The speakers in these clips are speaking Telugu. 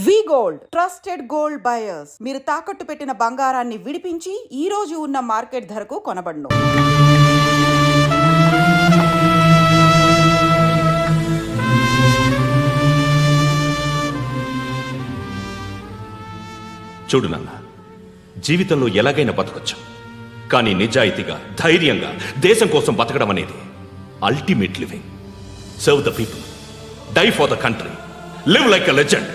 వి గోల్డ్ ట్రస్టెడ్ గోల్డ్ బయర్స్. మీరు తాకట్టు పెట్టిన బంగారాన్ని విడిపించి ఈ రోజు ఉన్న మార్కెట్ ధరకు కొనబడును. చూడు నాన్న, జీవితంలో ఎలాగైనా బతకొచ్చు, కానీ నిజాయితీగా ధైర్యంగా దేశం కోసం బతకడం అనేది ultimate living. Serve the people, die for the country, live like a legend.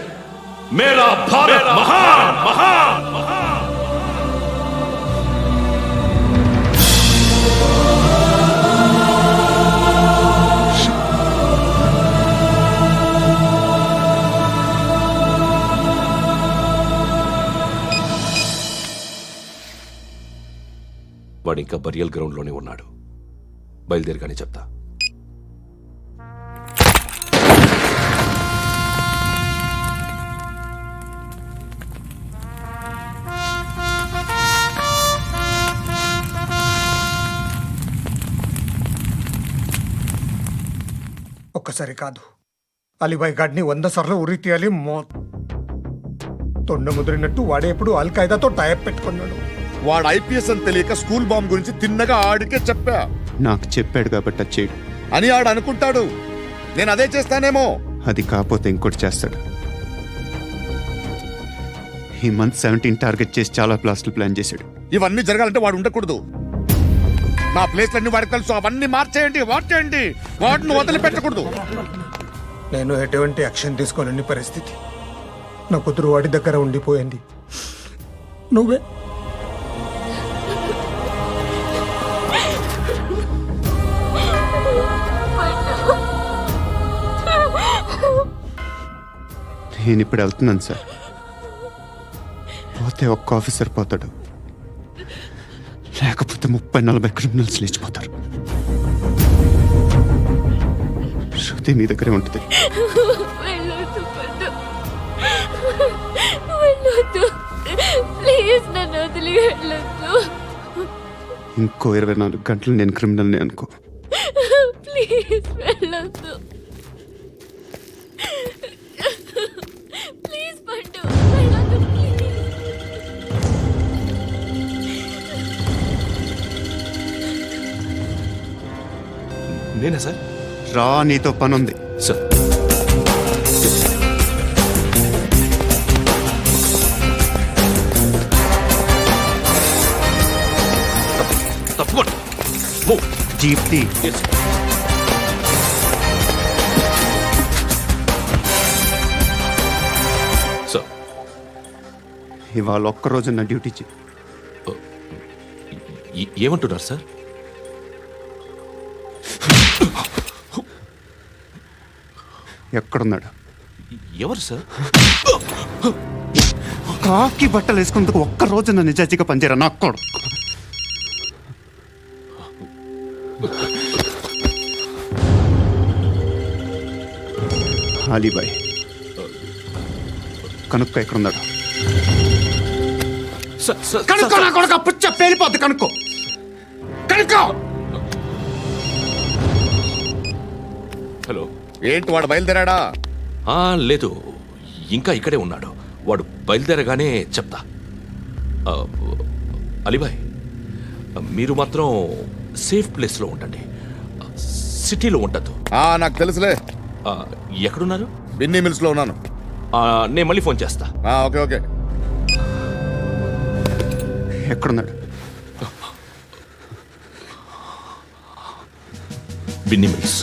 మేరా భారత్ మహాన్ మహాన్ మహాన్. వాడు ఇంకా బరియల్ గ్రౌండ్లోనే ఉన్నాడు. బయలుదేరగానే చెప్తా. ఒక్కసారి కాదు, అలీబాయ్ గాడిని 100 సార్లు ఉరి తీయాలి. తొండ ముదిరినట్టు వాడే ఎప్పుడు అల్ ఖైదాతో టైప్ పెట్టుకున్నాడు. వాడు ఐపీఎస్ అని తెలియక స్కూల్ బాంబ్ గురించి తిన్నగా ఆడికే చెప్పా. నాకు చెప్పాడు కాబట్టి అది చేయడు అని ఆడు అనుకుంటాడు. నేను అదే చేస్తానేమో. అది కాకపోతే ఇంకోటి చేస్తాడు. ఈ మంత్ 17 టార్గెట్ చేసి చాలా ప్లాస్టులు ప్లాన్ చేశాడు. ఇవన్నీ జరగాలంటే వాడు ఉండకూడదు. నా ప్లేస్లన్నీ వాడికి తెలుసు. అవన్నీ మార్చేయండి, మార్చేయండి. వాటిని వదిలిపెట్టకూడదు. నేను ఎటువంటి యాక్షన్ తీసుకోలేని పరిస్థితి. నా కూతురు వాడి దగ్గర ఉండిపోయింది. నువ్వే నేను ఇప్పుడు వెళ్తున్నాను సార్. పోతే ఒక్క ఆఫీసర్ పోతాడు, లేకపోతే 30-40 క్రిమినల్స్ లేచిపోతారు. శృతి నీ దగ్గరే ఉంటుంది. ఇంకో 24 గంటలు నేను క్రిమినల్ని అనుకో. ప్లీజ్ వెళ్ళొద్దు. ప్లీజ్ పండు వెళ్ళొద్దు. నేనా సార్? రా, నీతో పనుంది. సార్, తప్పకుండా. జీప్తి సార్, ఇవాళ ఒక్కరోజు నా డ్యూటీ చేయి. ఏమంటున్నారు సార్? ఎక్కడున్నాడు? ఎవరు సార్? కాకి బట్టలు వేసుకున్నందుకు ఒక్కరోజు నా నిజాజీగా పనిచేయరా నా కొడుకు. అలీబాయ్ కనుక్కో, ఎక్కడున్నాడు? కనుక్కో నా కొడుకు. పుచ్చ పేలిపోద్ది. కనుక్కో, కనుక్కో. హలో. ఏంటి వాడు బయలుదేరాడా? లేదు, ఇంకా ఇక్కడే ఉన్నాడు. వాడు బయలుదేరగానే చెప్తా. అలీబాయ్, మీరు మాత్రం సేఫ్ ప్లేస్లో ఉండండి, సిటీలో ఉండద్దు. నాకు తెలుసులే. ఎక్కడున్నారు? బిన్నీ మిల్స్ లో ఉన్నాను. నేను మళ్ళీ ఫోన్ చేస్తా. Okay okay. ఎక్కడున్నాడు? బిన్నీ మిల్స్.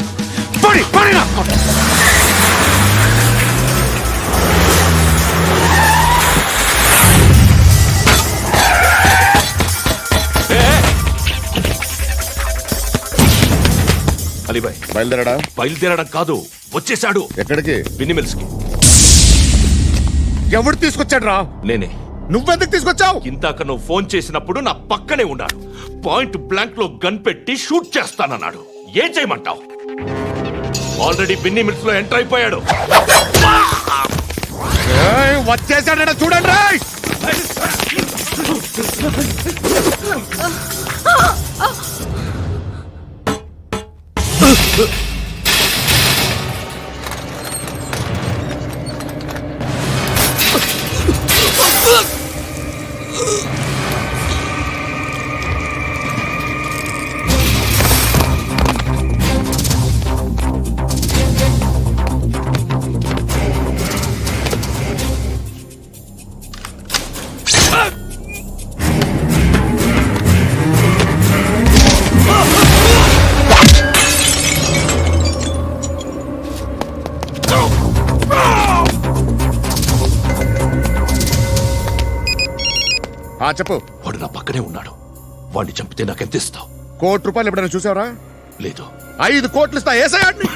అలీబాయ్ బయలుదేరాడా? బయలుదేరడం కాదు, వచ్చేసాడు. ఎక్కడికి? బిన్నీ మిల్స్ కి. ఎవడు తీసుకొచ్చాడు రా? నేనే. నువ్వెందుకు తీసుకొచ్చావు? ఇందాక నువ్వు ఫోన్ చేసినప్పుడు నా పక్కనే ఉన్నాడు. పాయింట్ బ్లాంక్ లో గన్ పెట్టి షూట్ చేస్తానన్నాడు. ఏం చేయమంటావు? ఆల్రెడీ బిన్నీ మిల్స్ లో ఎంటర్ అయిపోయాడు. వచ్చేసాడ చూడండి. చెప్పు. వాడు నా పక్కనే ఉన్నాడు. వాడిని చంపితే నాకెంత ఇస్తావు? ₹1,00,00,000 ఎప్పుడైనా చూసావరా? లేదు. 5 కోట్లు ఇస్తా. ఏసయాడిని.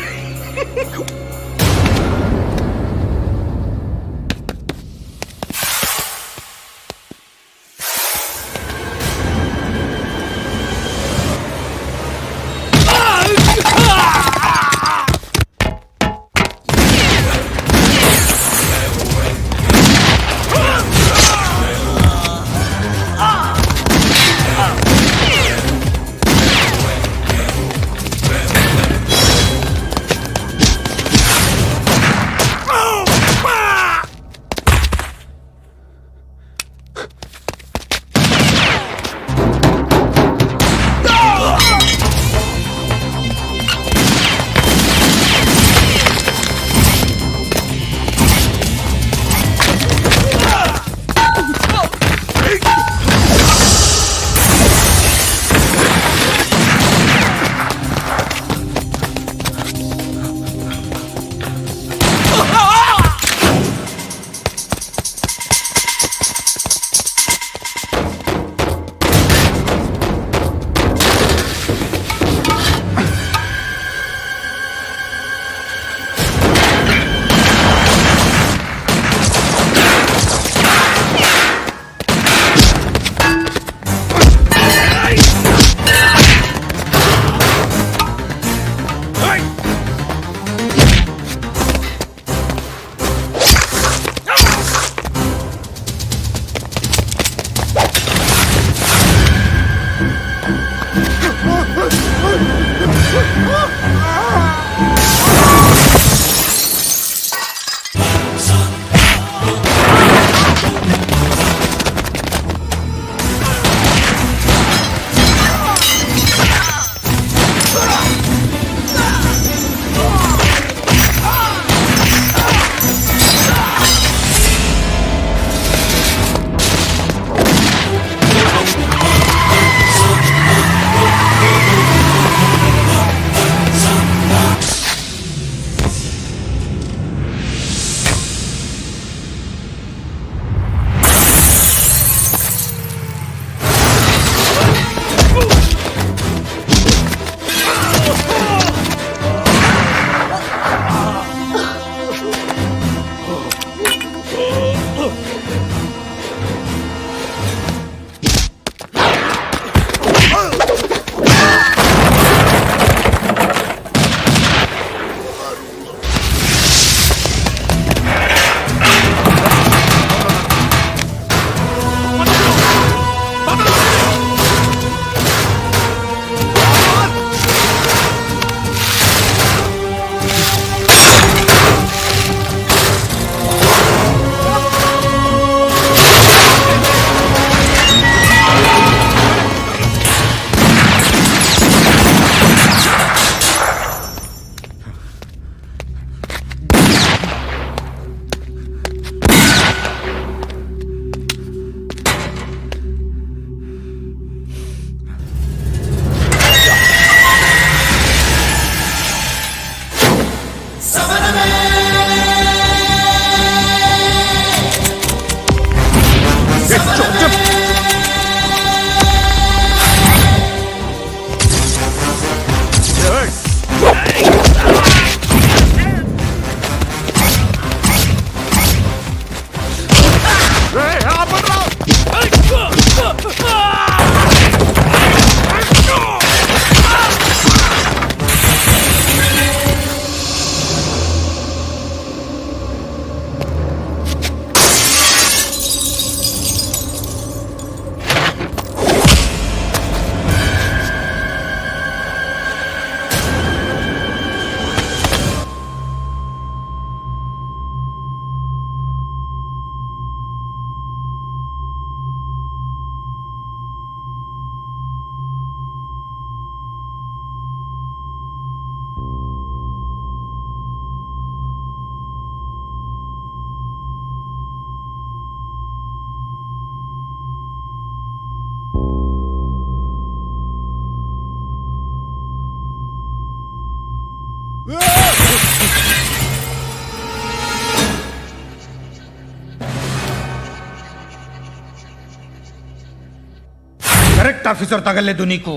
కరెక్ట్ ఆఫీసర్ తగలేదు నీకు.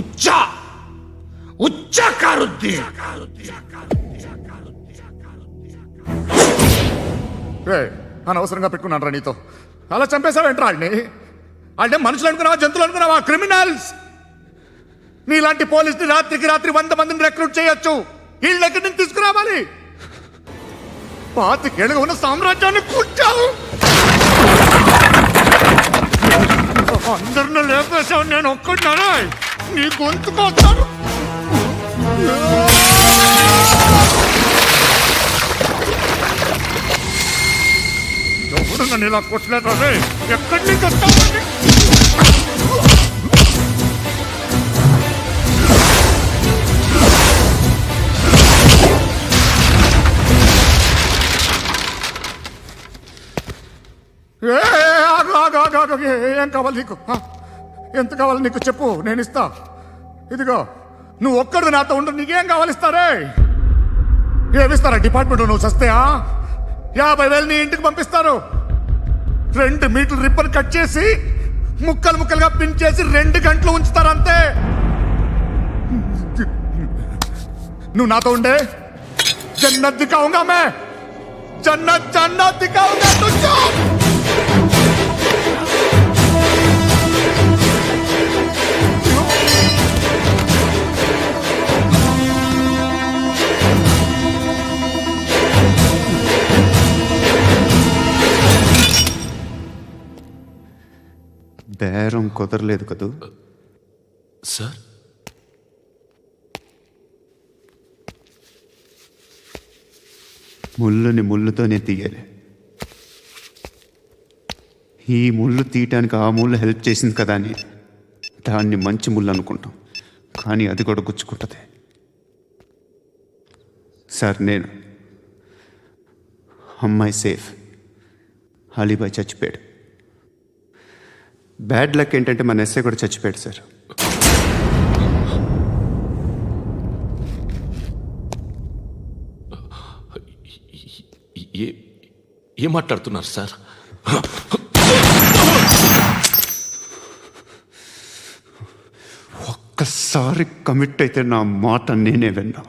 ఉచ్చ కారుద్ది. అనవసరంగా పెట్టుకున్నాను రా నీతో. అలా చంపేశావేంట్రా వాళ్ళని? వాళ్ళే మనుషులు అనుకున్నావా, జంతువులు అనుకున్నావా? క్రిమినల్స్. నీలాంటి పోలీసుని రాత్రికి రాత్రి 100 మందిని రిక్రూట్ చేయొచ్చు. వీళ్ళ ఎక్కడి నుంచి తీసుకురావాలి? 25 ఏళ్ళుగా ఉన్న సామ్రాజ్యాన్ని కూర్చావు. అందరిని లేపేశావు, నేను ఒక్కడినారా? నీ గొంతుకొస్తాను. ఎవడు నన్ను ఇలా కొట్టలేదా? ఎక్కడి నుంచి వస్తావు? ఏం కావాలి నీకు? ఎంత కావాలి నీకు చెప్పు, నేను ఇస్తా. ఇదిగో, నువ్వు ఒక్కడు నాతో ఉండు. నీకేం కావాలి ఇస్తారే? ఏమిస్తారా డిపార్ట్మెంట్? నువ్వు చస్తేయా 50,000 నీ ఇంటికి పంపిస్తారు. 2 మీటర్లు రిబ్బన్ కట్ చేసి ముక్కలు ముక్కలుగా పిన్ చేసి 2 గంటలు ఉంచుతారు అంతే. నువ్వు నాతో ఉండే జన్నత్ దిఖాऊंगा मैं, जन्नत दिखाऊंगा तुझको. బేరం కుదరలేదు కదూ. సార్, ముళ్ళుని ముళ్ళుతోనే తీయాలి. ఈ ముళ్ళు తీయటానికి ఆ ముళ్ళు హెల్ప్ చేసింది కదా అని దాన్ని మంచి ముళ్ళు అనుకుంటాం, కానీ అది కూడా గుచ్చుకుంటుంది. సార్, నేను అమ్మాయి సేఫ్, అలీబాయ్ చచ్చిపోయాడు. బ్యాడ్ లక్ ఏంటంటే మన ఎస్ఐ కూడా చచ్చిపోయాడు సార్. ఏం మాట్లాడుతున్నారు సార్? ఒక్కసారి కమిట్ అయితే నా మాట నేనే విన్నా.